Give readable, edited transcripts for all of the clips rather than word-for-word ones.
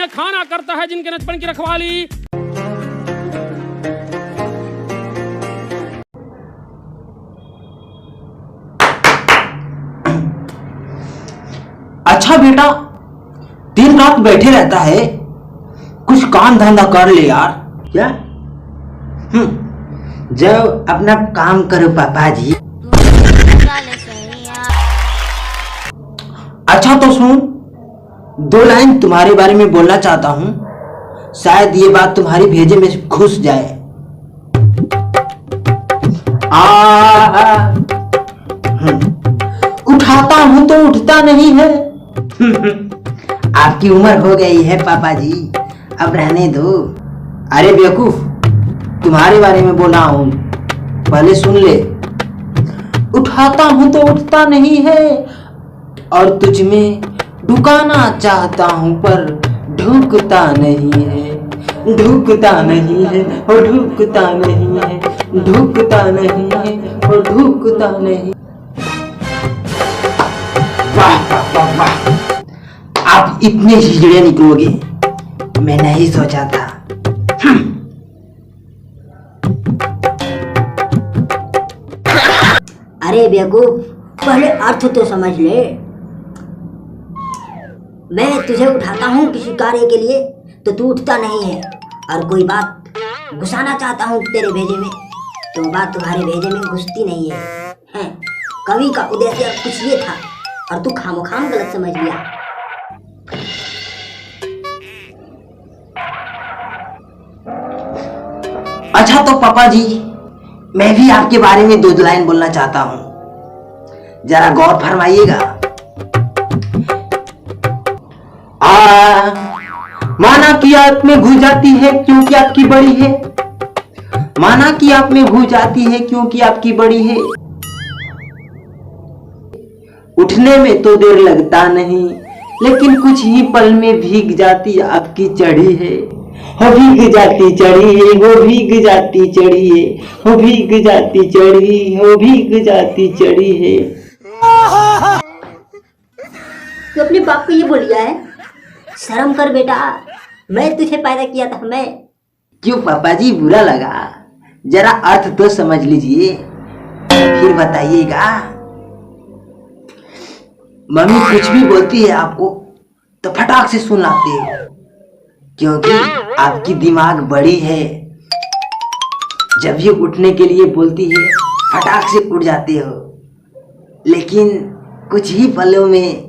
खाना करता है जिनके नचपन की रखवाली। अच्छा बेटा, दिन रात बैठे रहता है, कुछ काम धंधा कर ले यार। क्या? जब अपना काम करो पापा जी। अच्छा तो सुन, 2 लाइन तुम्हारे बारे में बोलना चाहता हूँ, शायद ये बात तुम्हारी भेजे में घुस जाए। उठाता हूँ तो उठता नहीं है। आपकी उम्र हो गई है पापा जी, अब रहने दो। अरे बेवकूफ, तुम्हारे बारे में बोला हूं, पहले सुन ले। उठाता हूं तो उठता नहीं है, और तुझ में ढुकाना चाहता हूं पर ढुकता नहीं है। ढुकता नहीं है और ढुकता नहीं है, ढुकता नहीं है और ढुकता नहीं। वाह वाह वाह वाह, आप इतने हिजड़े निकलोगे मैं नहीं सोचा था। अरे बेवकूफ, पहले अर्थ तो समझ ले। मैं तुझे उठाता हूँ किसी कार्य के लिए तो तू उठता नहीं है, और कोई बात घुसाना चाहता हूँ तेरे भेजे में तो बात तुम्हारे भेजे में घुसती नहीं है। हैं? कवि का उद्देश्य कुछ ये था और तू खामोखाम गलत समझ लिया। अच्छा तो पापा जी, मैं भी आपके बारे में 2 लाइन बोलना चाहता हूं, जरा गौर फरमाइएगा। माना कि आप में घुस जाती है क्योंकि आपकी बड़ी है। माना कि आप में घुस जाती है क्योंकि आपकी बड़ी है। उठने में तो देर लगता नहीं, लेकिन कुछ ही पल में भीग जाती आपकी चढ़ी है। हो भीग जाती चढ़ी है, हो भीग जाती चढ़ी है, हो भीग जाती चढ़ी, हो भीग जाती चढ़ी है। तू अपने बाप को ये बोल गया है? शर्म कर बेटा, मैं तुझे पैदा किया था। मैं क्यों पापा जी, बुरा लगा? जरा अर्थ तो समझ लीजिए, फिर बताइएगा। मम्मी कुछ भी बोलती है आपको तो फटाक से सुन लाते हो, क्योंकि आपकी दिमाग बड़ी है। जब ये उठने के लिए बोलती है फटाक से उठ जाते हो, लेकिन कुछ ही पलों में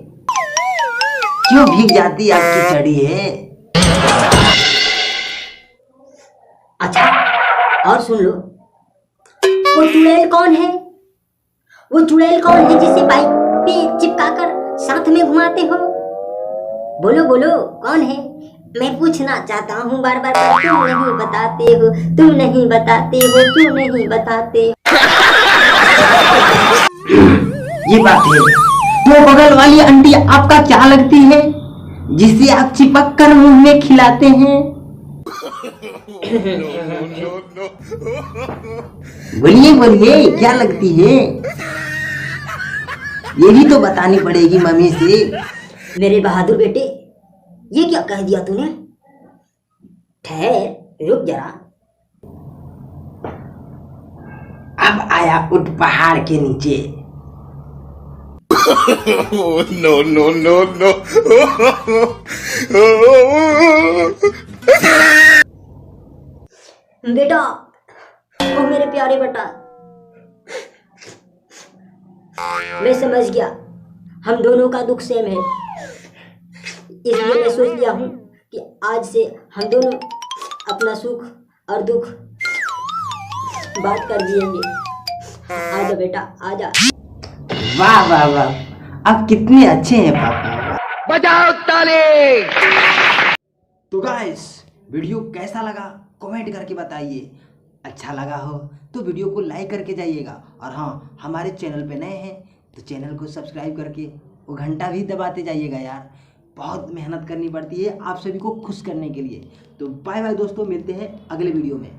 क्यों भीग जाती आपकी चढ़ी है। अच्छा और सुन लो, वो चुड़ैल कौन है? वो चुड़ैल कौन है जिसे बाइक पे चिपकाकर साथ में घुमाते हो? बोलो बोलो, कौन है? मैं पूछना चाहता हूँ बार बार, क्यों नहीं बताते हो? तुम नहीं बताते हो, क्यों नहीं बताते? ये बात है। तो बगल वाली आंटी आपका क्या लगती है, जिसे आप चिपक कर मुंह में खिलाते हैं? बोलिए बोलिए, क्या लगती है? ये भी तो बतानी पड़ेगी मम्मी से। मेरे बहादुर बेटे, ये क्या कह दिया तूने? ठहर, रुक जरा। अब आया उठ पहाड़ के नीचे। No, no, no, no. बेटा, ओ मेरे प्यारे बेटा, मैं समझ गया हम दोनों का दुख सेम है, इसलिए मैं सोच लिया हूँ कि आज से हम दोनों अपना सुख और दुख बांट कर जिएंगे। आजा बेटा, आजा। वाह वाह वाह, आप कितने अच्छे हैं पापा। बजाओ ताली। तो गाइस, वीडियो कैसा लगा कमेंट करके बताइए। अच्छा लगा हो तो वीडियो को लाइक करके जाइएगा, और हाँ, हमारे चैनल पे नए हैं तो चैनल को सब्सक्राइब करके वो घंटा भी दबाते जाइएगा यार। बहुत मेहनत करनी पड़ती है आप सभी को खुश करने के लिए। तो बाय बाय दोस्तों, मिलते हैं अगले वीडियो में।